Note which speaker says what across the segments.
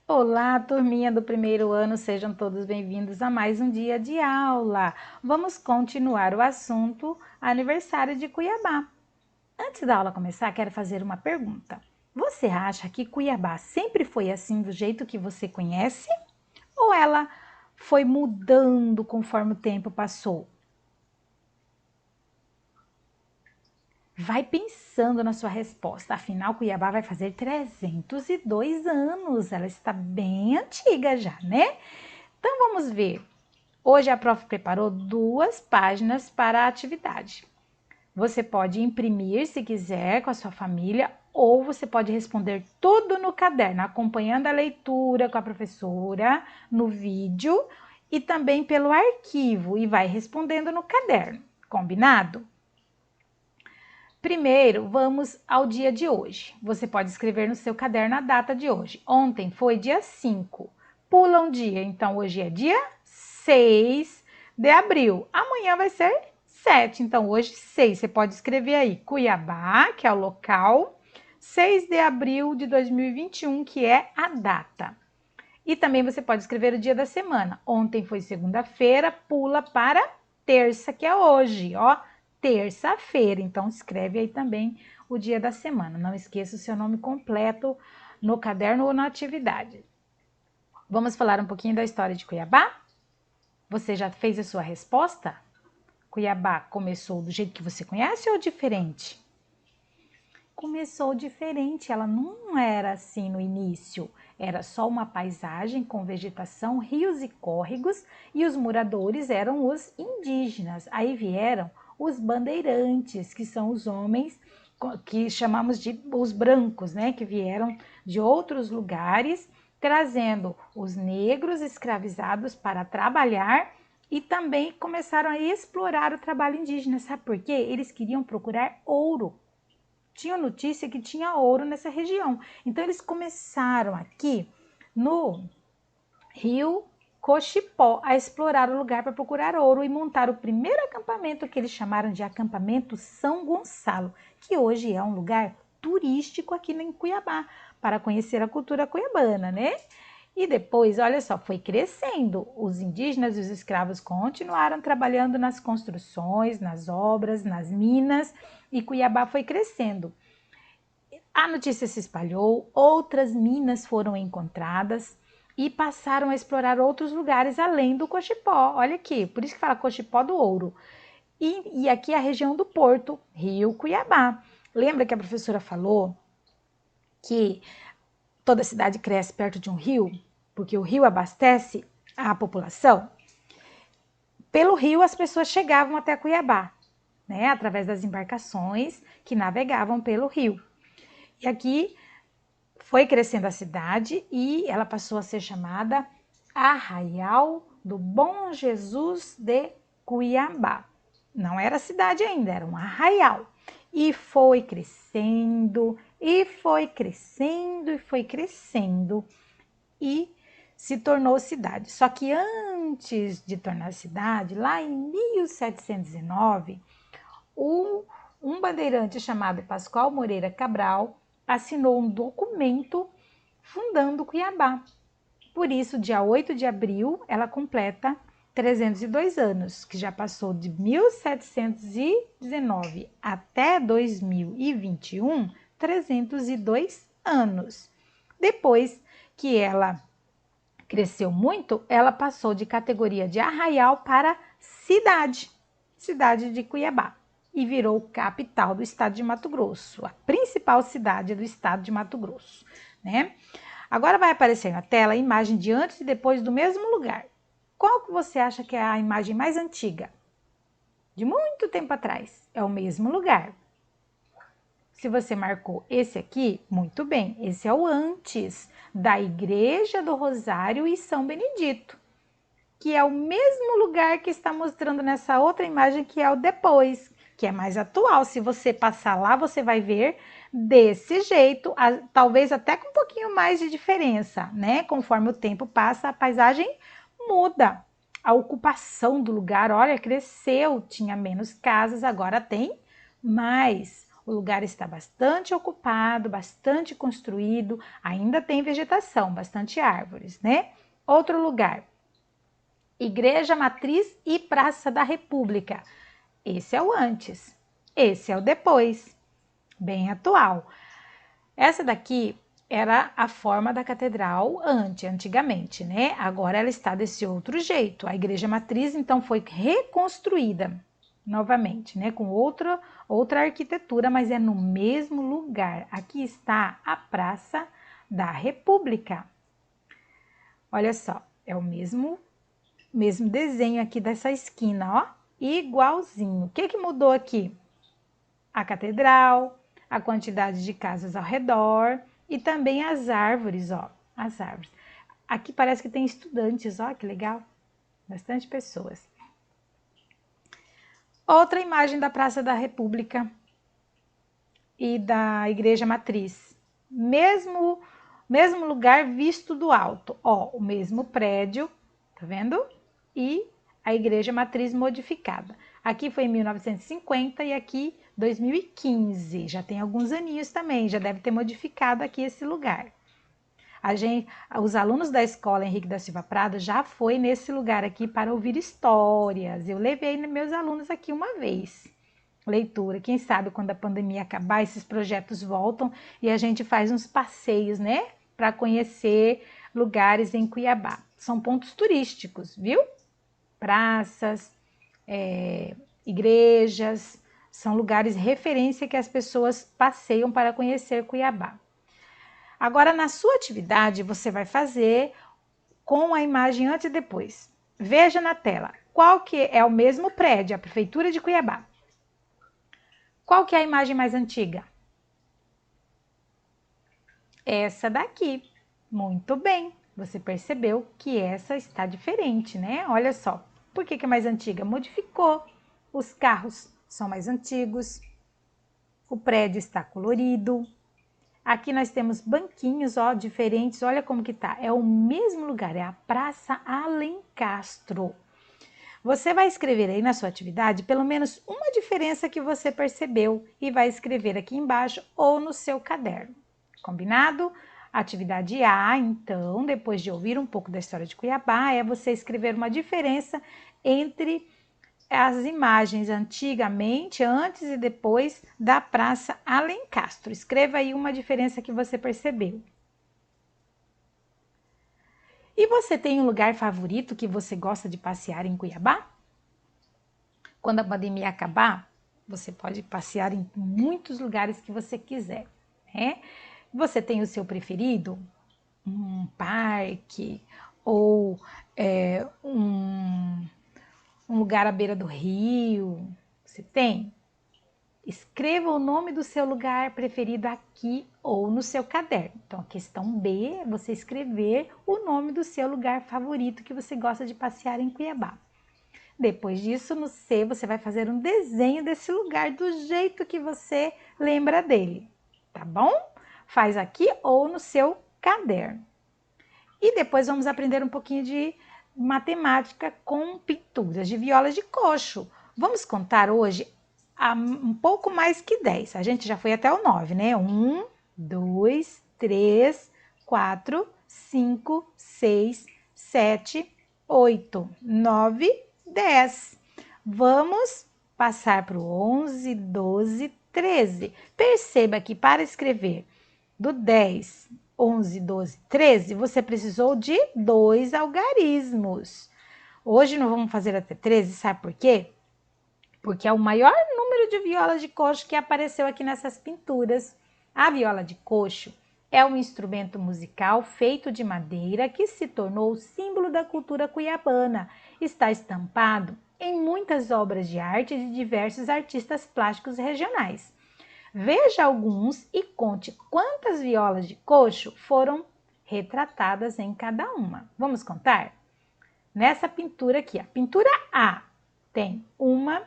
Speaker 1: Olá, turminha do primeiro ano, sejam todos bem-vindos a mais um dia de aula. Vamos continuar o assunto aniversário de Cuiabá. Antes da aula começar, quero fazer uma pergunta. Você acha que Cuiabá sempre foi assim do jeito que você conhece? Ou ela foi mudando conforme o tempo passou? Vai pensando na sua resposta, afinal Cuiabá vai fazer 302 anos, ela está bem antiga já, né? Então vamos ver. Hoje a prof preparou 2 páginas para a atividade. Você pode imprimir se quiser com a sua família ou você pode responder tudo no caderno, acompanhando a leitura com a professora no vídeo e também pelo arquivo e vai respondendo no caderno. Combinado? Primeiro, vamos ao dia de hoje. Você pode escrever no seu caderno a data de hoje. Ontem foi dia 5. Pula um dia, então hoje é dia 6 de abril. Amanhã vai ser 7, então hoje 6. Você pode escrever aí Cuiabá, que é o local, 6 de abril de 2021, que é a data. E também você pode escrever o dia da semana. Ontem foi segunda-feira, pula para terça, que é hoje, ó. Terça-feira. Então escreve aí também o dia da semana. Não esqueça o seu nome completo no caderno ou na atividade. Vamos falar um pouquinho da história de Cuiabá? Você já fez a sua resposta? Cuiabá começou do jeito que você conhece ou diferente? Começou diferente, ela não era assim no início, era só uma paisagem com vegetação, rios e córregos, e os moradores eram os indígenas. Aí vieram os bandeirantes, que são os homens que chamamos de os brancos, né, que vieram de outros lugares, trazendo os negros escravizados para trabalhar e também começaram a explorar o trabalho indígena. Sabe por quê? Eles queriam procurar ouro. Tinha notícia que tinha ouro nessa região. Então eles começaram aqui no Rio Cochipó a explorar o lugar para procurar ouro e montar o primeiro acampamento que eles chamaram de acampamento São Gonçalo, que hoje é um lugar turístico aqui em Cuiabá, para conhecer a cultura cuiabana, né? E depois, olha só, foi crescendo. Os indígenas e os escravos continuaram trabalhando nas construções, nas obras, nas minas, e Cuiabá foi crescendo. A notícia se espalhou, outras minas foram encontradas e passaram a explorar outros lugares além do Cochipó. Olha aqui, por isso que fala Cochipó do Ouro. E aqui é a região do Porto, Rio Cuiabá. Lembra que a professora falou que toda cidade cresce perto de um rio? Porque o rio abastece a população? Pelo rio as pessoas chegavam até Cuiabá, né? Através das embarcações que navegavam pelo rio. E aqui foi crescendo a cidade e ela passou a ser chamada Arraial do Bom Jesus de Cuiabá. Não era cidade ainda, era um arraial. E foi crescendo, e foi crescendo, e foi crescendo, e se tornou cidade. Só que antes de tornar cidade, lá em 1709, um bandeirante chamado Pascoal Moreira Cabral assinou um documento fundando Cuiabá. Por isso, dia 8 de abril, ela completa 302 anos, que já passou de 1719 até 2021, 302 anos. Depois que ela cresceu muito, ela passou de categoria de arraial para cidade, cidade de Cuiabá, e virou capital do estado de Mato Grosso, a principal cidade do estado de Mato Grosso, né? Agora vai aparecer na tela a imagem de antes e depois do mesmo lugar. Qual que você acha que é a imagem mais antiga? De muito tempo atrás. É o mesmo lugar. Se você marcou esse aqui, muito bem, esse é o antes da Igreja do Rosário e São Benedito, que é o mesmo lugar que está mostrando nessa outra imagem, que é o depois, que é mais atual. Se você passar lá, você vai ver desse jeito, talvez até com um pouquinho mais de diferença, né? Conforme o tempo passa, a paisagem muda. A ocupação do lugar, olha, cresceu, tinha menos casas, agora tem mais. O lugar está bastante ocupado, bastante construído, ainda tem vegetação, bastante árvores, né? Outro lugar, Igreja Matriz e Praça da República. Esse é o antes, esse é o depois, bem atual. Essa daqui era a forma da catedral antigamente, né? Agora ela está desse outro jeito. A Igreja Matriz, então, foi reconstruída novamente, né? Com outra arquitetura, mas é no mesmo lugar. Aqui está a Praça da República. Olha só, é o mesmo desenho aqui dessa esquina, ó, igualzinho. O que mudou aqui? A catedral, a quantidade de casas ao redor e também as árvores, ó, as árvores. Aqui parece que tem estudantes, ó, que legal, bastante pessoas. Outra imagem da Praça da República e da Igreja Matriz. Mesmo lugar visto do alto, ó, o mesmo prédio, tá vendo? E a Igreja Matriz modificada. Aqui foi em 1950 e aqui 2015. Já tem alguns aninhos também, já deve ter modificado aqui esse lugar. Os alunos da escola Henrique da Silva Prado já foi nesse lugar aqui para ouvir histórias. Eu levei meus alunos aqui uma vez. Leitura. Quem sabe quando a pandemia acabar, esses projetos voltam e a gente faz uns passeios, né? Para conhecer lugares em Cuiabá. São pontos turísticos, viu? Praças, igrejas, são lugares referência que as pessoas passeiam para conhecer Cuiabá. Agora, na sua atividade, você vai fazer com a imagem antes e depois. Veja na tela, qual que é o mesmo prédio, a Prefeitura de Cuiabá. Qual que é a imagem mais antiga? Essa daqui. Muito bem, você percebeu que essa está diferente, né? Olha só, por que é mais antiga? Modificou, os carros são mais antigos, o prédio está colorido. Aqui nós temos banquinhos, ó, diferentes, olha como que tá. É o mesmo lugar, é a Praça Alencastro. Você vai escrever aí na sua atividade pelo menos uma diferença que você percebeu e vai escrever aqui embaixo ou no seu caderno. Combinado? Atividade A, então, depois de ouvir um pouco da história de Cuiabá, é você escrever uma diferença entre as imagens antigamente, antes e depois da Praça Alencastro. Escreva aí uma diferença que você percebeu. E você tem um lugar favorito que você gosta de passear em Cuiabá? Quando a pandemia acabar, você pode passear em muitos lugares que você quiser, né? Você tem o seu preferido? Um parque ou um lugar à beira do rio? Você tem? Escreva o nome do seu lugar preferido aqui ou no seu caderno. Então, a questão B é você escrever o nome do seu lugar favorito que você gosta de passear em Cuiabá. Depois disso, no C, você vai fazer um desenho desse lugar do jeito que você lembra dele, tá bom? Faz aqui ou no seu caderno. E depois vamos aprender um pouquinho de matemática com pinturas de viola de coxo. Vamos contar hoje um pouco mais que 10. A gente já foi até o 9, né? 1, 2, 3, 4, 5, 6, 7, 8, 9, 10. Vamos passar para o 11, 12, 13. Perceba que para escrever do 10, 11, 12, 13, você precisou de 2 algarismos. Hoje nós vamos fazer até 13, sabe por quê? Porque é o maior número de violas de coxo que apareceu aqui nessas pinturas. A viola de coxo é um instrumento musical feito de madeira que se tornou o símbolo da cultura cuiabana. Está estampado em muitas obras de arte de diversos artistas plásticos regionais. Veja alguns e conte quantas violas de coxo foram retratadas em cada uma. Vamos contar? Nessa pintura aqui, a pintura A, tem 1,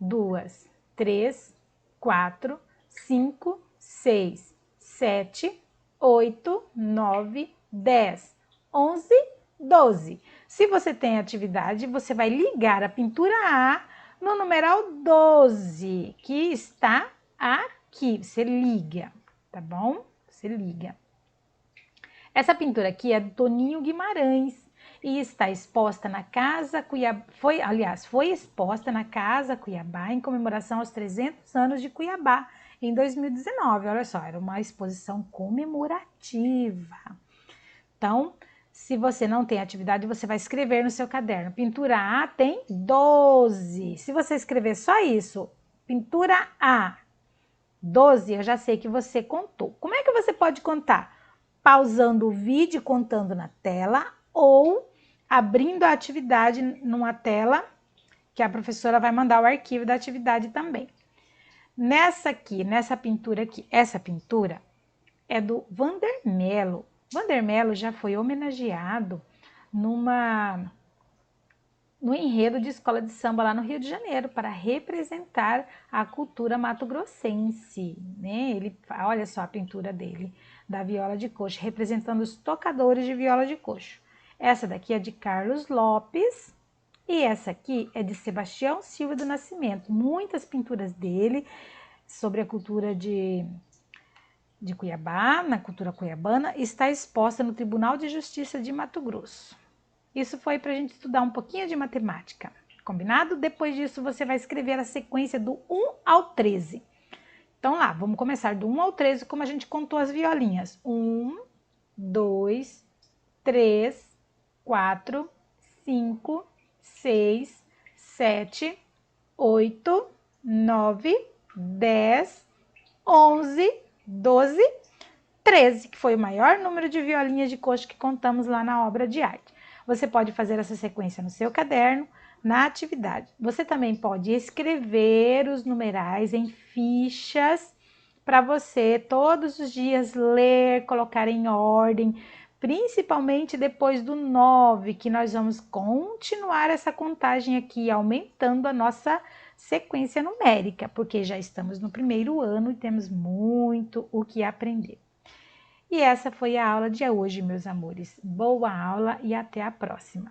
Speaker 1: 2, 3, 4, 5, 6, 7, 8, 9, 10, 11, 12. Se você tem atividade, você vai ligar a pintura A no numeral 12, que está aqui. aqui, você liga, tá bom? Você liga. Essa pintura aqui é do Toninho Guimarães e está exposta na Casa Cuiabá, foi exposta na Casa Cuiabá em comemoração aos 300 anos de Cuiabá em 2019. Olha só, era uma exposição comemorativa. Então, se você não tem atividade, você vai escrever no seu caderno. Pintura A tem 12. Se você escrever só isso, pintura A, 12, eu já sei que você contou. Como é que você pode contar? Pausando o vídeo e contando na tela ou abrindo a atividade numa tela que a professora vai mandar o arquivo da atividade também. Nessa pintura aqui, essa pintura é do Vander Melo. Vander Melo já foi homenageado no enredo de escola de samba lá no Rio de Janeiro para representar a cultura mato-grossense, né? Olha só a pintura dele, da viola de coxo, representando os tocadores de viola de coxo. Essa daqui é de Carlos Lopes e essa aqui é de Sebastião Silva do Nascimento. Muitas pinturas dele sobre a cultura de Cuiabá, na cultura cuiabana, está exposta no Tribunal de Justiça de Mato Grosso. Isso foi para a gente estudar um pouquinho de matemática, combinado? Depois disso, você vai escrever a sequência do 1 ao 13. Então lá, vamos começar do 1 ao 13, como a gente contou as violinhas. 1, 2, 3, 4, 5, 6, 7, 8, 9, 10, 11, 12, 13, que foi o maior número de violinhas de coxo que contamos lá na obra de arte. Você pode fazer essa sequência no seu caderno, na atividade. Você também pode escrever os numerais em fichas para você todos os dias ler, colocar em ordem, principalmente depois do 9, que nós vamos continuar essa contagem aqui, aumentando a nossa sequência numérica, porque já estamos no primeiro ano e temos muito o que aprender. E essa foi a aula de hoje, meus amores. Boa aula e até a próxima!